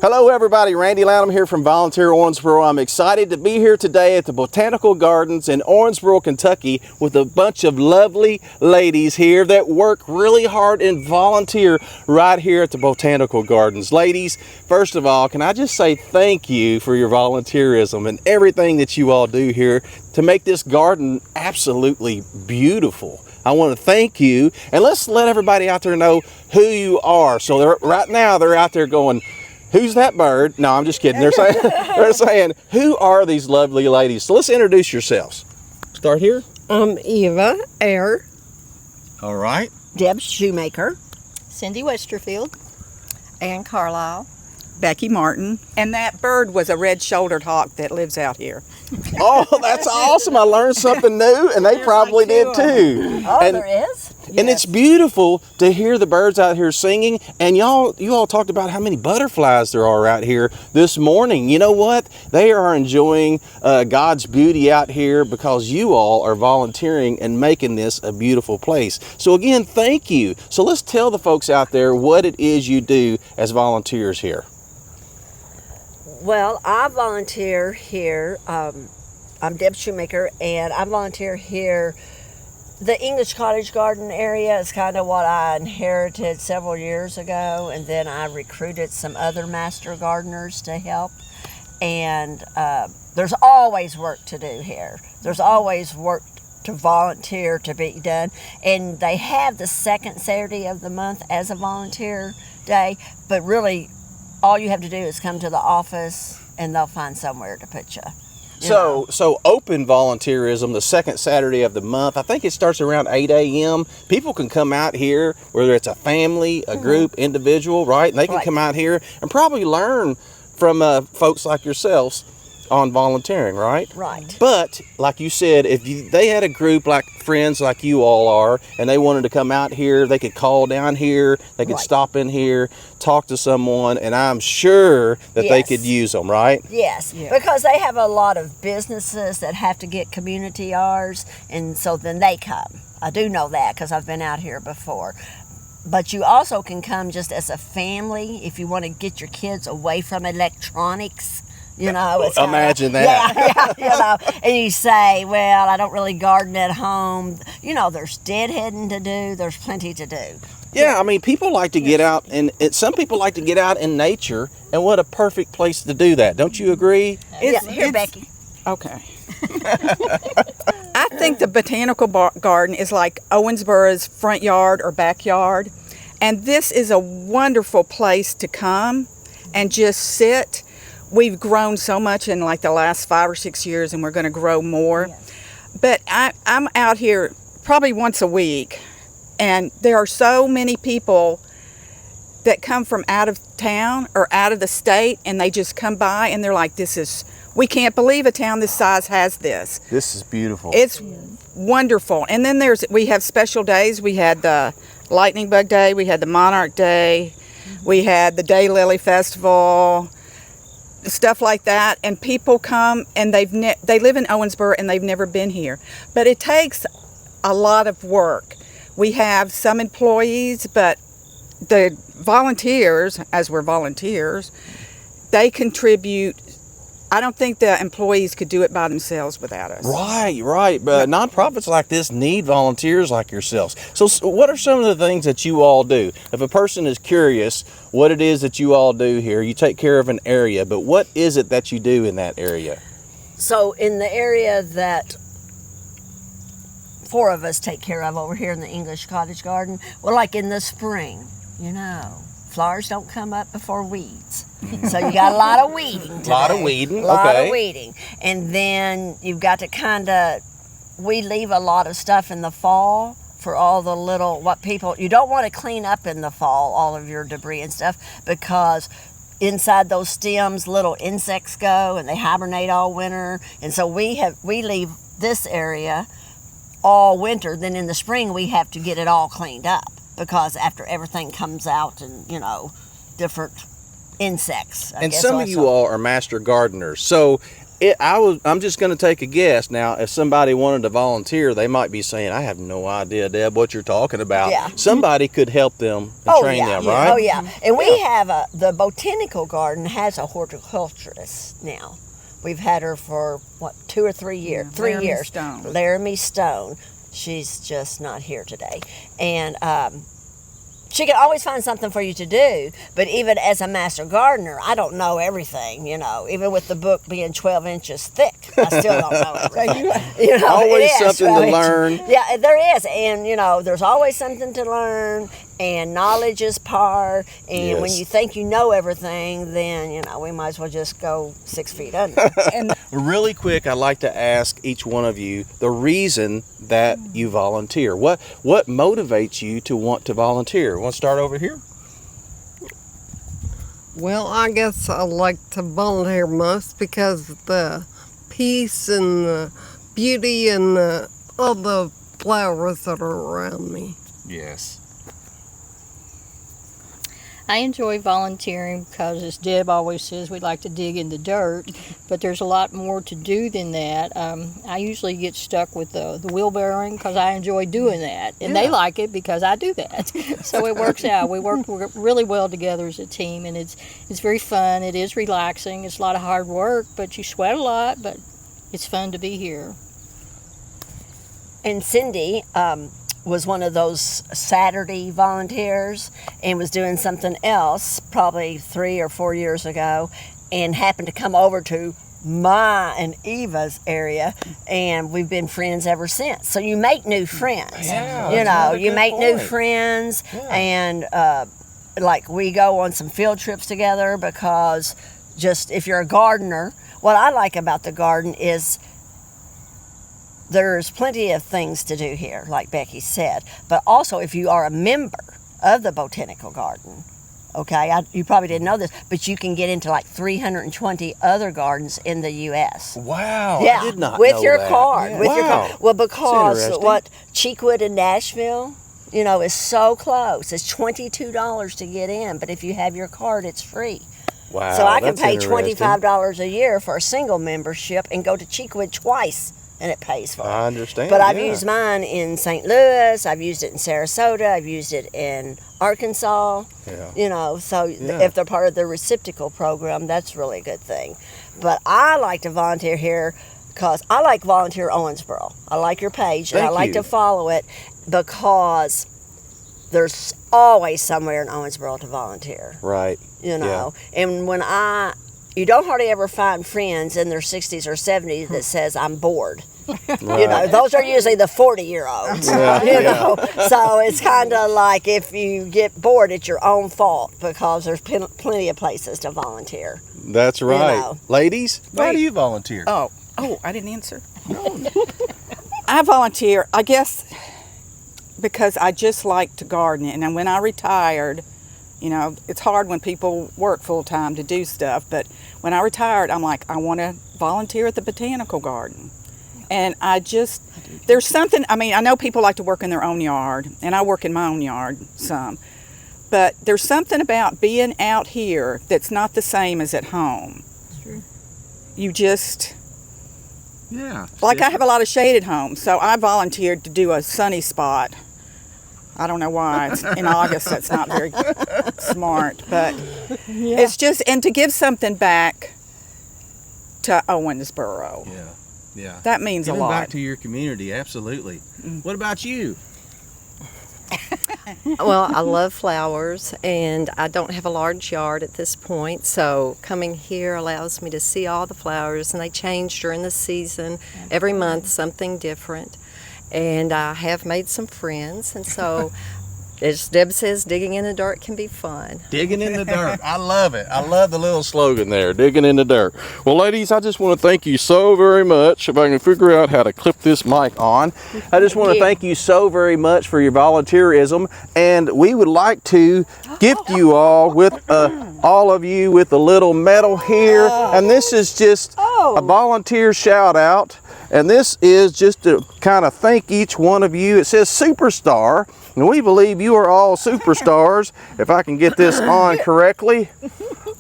Hello everybody, Randy Lanham here from Volunteer Owensboro. I'm excited to be here today at the Botanical Gardens in Owensboro, Kentucky with a bunch of lovely ladies here that work really hard and volunteer right here at the Botanical Gardens. Ladies, first of all, can I just say thank you for your volunteerism and everything that you all do here to make this garden absolutely beautiful. I want to thank you, and let's let everybody out there know who you are. So right now they're out there going, "Who's that bird?" No, I'm just kidding. They're saying, who are these lovely ladies? So let's introduce yourselves. Start here. Eva Ayer. All right. Deb Shoemaker. Cindy Westerfield. Ann Carlisle. Becky Martin. And that bird was a red-shouldered hawk that lives out here. Oh, that's awesome. I learned something new, and they probably did too. Oh, and, there is? And it's beautiful to hear the birds out here singing. And you all talked about how many butterflies there are out here this morning. You know what? They are enjoying God's beauty out here because you all are volunteering and making this a beautiful place. So again, thank you. So let's tell the folks out there what it is you do as volunteers here. Well, I volunteer here. I'm Deb Shoemaker, and I volunteer here. The English Cottage Garden area is kind of what I inherited several years ago, and then I recruited some other master gardeners to help. And there's always work to do here. There's always work to volunteer to be done. And they have the second Saturday of the month as a volunteer day, but really all you have to do is come to the office and they'll find somewhere to put you. So open volunteerism, the second Saturday of the month, I think it starts around 8 a.m. People can come out here, whether it's a family, a group, individual, right? And they can come out here and probably learn from folks like yourselves on volunteering, right? Right. But like you said, if they had a group like friends like you all are, and they wanted to come out here, they could call down here, they could stop in here, talk to someone, and I'm sure that they could use them, right? Yes, because they have a lot of businesses that have to get community hours, and so then they come. I do know that because I've been out here before. But you also can come just as a family if you want to get your kids away from electronics. You know, it's imagine that. Yeah, and you say, well, I don't really garden at home. You know, there's deadheading to do. There's plenty to do. Yeah, I mean, people like to get out, and some people like to get out in nature, and what a perfect place to do that. Don't you agree? Here, Becky. Okay. I think the Botanical Garden is like Owensboro's front yard or backyard, and this is a wonderful place to come and just sit. We've grown so much in like the last 5 or 6 years, and we're going to grow more. Yes. But I'm out here probably once a week, and there are so many people that come from out of town or out of the state, and they just come by and they're like, we can't believe a town this size has this. This is beautiful. It's wonderful. And then we have special days. We had the Lightning Bug Day, we had the Monarch Day, we had the Daylily Festival, stuff like that, and people come and they live in Owensboro and they've never been here. But it takes a lot of work. We have some employees, but the volunteers, as we're volunteers, they contribute. I don't think the employees could do it by themselves without us. Right. But nonprofits like this need volunteers like yourselves. So what are some of the things that you all do? If a person is curious what it is that you all do here, you take care of an area, but what is it that you do in that area? So in the area that 4 of us take care of over here in the English Cottage Garden, well, like in the spring, you know, flowers don't come up before weeds. So you got a lot of weeding today. A lot of weeding, A lot of weeding. And then you've got to we leave a lot of stuff in the fall for all the you don't want to clean up in the fall, all of your debris and stuff, because inside those stems, little insects go and they hibernate all winter. And so we leave this area all winter. Then in the spring, we have to get it all cleaned up, because after everything comes out and, you know, different insects. And some of you all are master gardeners. So I'm just going to take a guess now. If somebody wanted to volunteer, they might be saying, "I have no idea, Deb, what you're talking about." Yeah. Somebody could help them and train them, right? Oh yeah, and we have the Botanical Garden has a horticulturist now. We've had her for 2 or 3 years. Yeah, 3 Laramie years. Stone. Laramie Stone. She's just not here today, and she can always find something for you to do. But even as a master gardener, I don't know everything. Even with the book being 12 inches thick, I still don't know everything. Always it is something 12 to inches. learn. Yeah, there is, and there's always something to learn. And knowledge is power. And when Yes. you think you know everything, then we might as well just go 6 feet under. And Really quick, I'd like to ask each one of you the reason that you volunteer. What motivates you to want to volunteer? Want to start over here? Well, I guess I like to volunteer most because of the peace and the beauty and all the flowers that are around me. Yes. I enjoy volunteering because, as Deb always says, we like to dig in the dirt, but there's a lot more to do than that. I usually get stuck with the wheelbarrowing because I enjoy doing that, and they like it because I do that. So it works out. We work really well together as a team, and it's very fun. It is relaxing. It's a lot of hard work, but you sweat a lot, but it's fun to be here. And Cindy was one of those Saturday volunteers and was doing something else probably 3 or 4 years ago and happened to come over to my and Eva's area, and we've been friends ever since. So you make new friends. Yeah, you that's know, another you good make new point. friends, Yeah. and like we go on some field trips together because just if you're a gardener, what I like about the garden is there's plenty of things to do here, like Becky said. But also, if you are a member of the Botanical Garden, okay, you probably didn't know this, but you can get into like 320 other gardens in the U.S. Wow. Yeah, I did not with know your that. card. Yeah. With your Wow. card. Well, because interesting. what Cheekwood in Nashville, is so close. It's $22 to get in, but if you have your card, it's free. Wow. So I can that's pay interesting. $25 a year for a single membership and go to Cheekwood twice, and it pays for it. I understand. But I've yeah. used mine in St. Louis, I've used it in Sarasota, I've used it in Arkansas. Yeah. So Yeah. if they're part of the reciprocal program, that's really a good thing. But I like to volunteer here because I like Volunteer Owensboro. I like your page, and I Thank like you. to follow it because there's always somewhere in Owensboro to volunteer. Right. And when you don't hardly ever find friends in their 60s or 70s that says I'm bored. Right. Those are usually the 40-year-olds. Yeah, So it's kind of like if you get bored, it's your own fault because there's plenty of places to volunteer. That's right. know. Ladies, why Wait. do you volunteer? Oh, I didn't answer. I volunteer, I guess, because I just like to garden. And when I retired, it's hard when people work full time to do stuff. But when I retired, I'm like, I want to volunteer at the Botanical Garden. And there's something, I know people like to work in their own yard, and I work in my own yard some. But there's something about being out here that's not the same as at home. True. You just... Yeah. Like I have a lot of shaded homes, so I volunteered to do a sunny spot. I don't know why. It's in August, that's not very smart. But it's just, and to give something back to Owensboro. Yeah. Yeah. That means Giving a lot. back to your community, absolutely. What about you? Well, I love flowers, and I don't have a large yard at this point, so coming here allows me to see all the flowers, and they change during the season. Every month, something different. And I have made some friends, and so, as Deb says, digging in the dirt can be fun. Digging in the dirt. I love it. I love the little slogan there, digging in the dirt. Well, ladies, I just want to thank you so very much. If I can figure out how to clip this mic on, I just want to thank you so very much for your volunteerism. And we would like to gift you all with all of you with a little medal here. And this is just a volunteer shout out. And this is just to kind of thank each one of you. It says superstar, and we believe you are all superstars. If I can get this on correctly.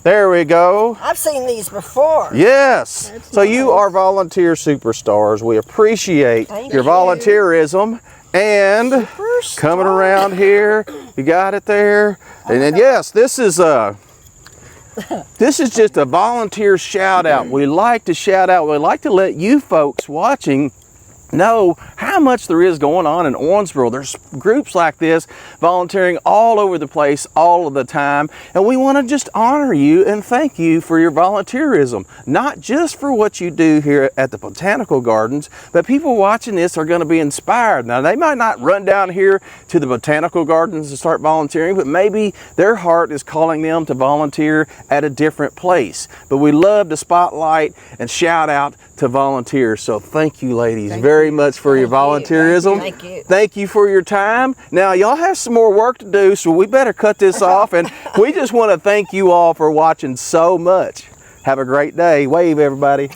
There we go. I've seen these before. Yes. So you are volunteer superstars. We appreciate Thank your you. volunteerism and coming around here. You got it there. And then yes, this is just a volunteer shout out. We like to shout out. We like to let you folks watching know how much there is going on in Owensboro. There's groups like this volunteering all over the place all of the time, and we want to just honor you and thank you for your volunteerism, not just for what you do here at the Botanical Gardens, but people watching this are going to be inspired. Now, they might not run down here to the Botanical Gardens to start volunteering, but maybe their heart is calling them to volunteer at a different place. But we love to spotlight and shout out to volunteers. So thank you, ladies, very much for your volunteerism. Thank you. Thank you for your time. Now, y'all have some more work to do, so we better cut this off. And we just want to thank you all for watching so much. Have a great day. Wave, everybody.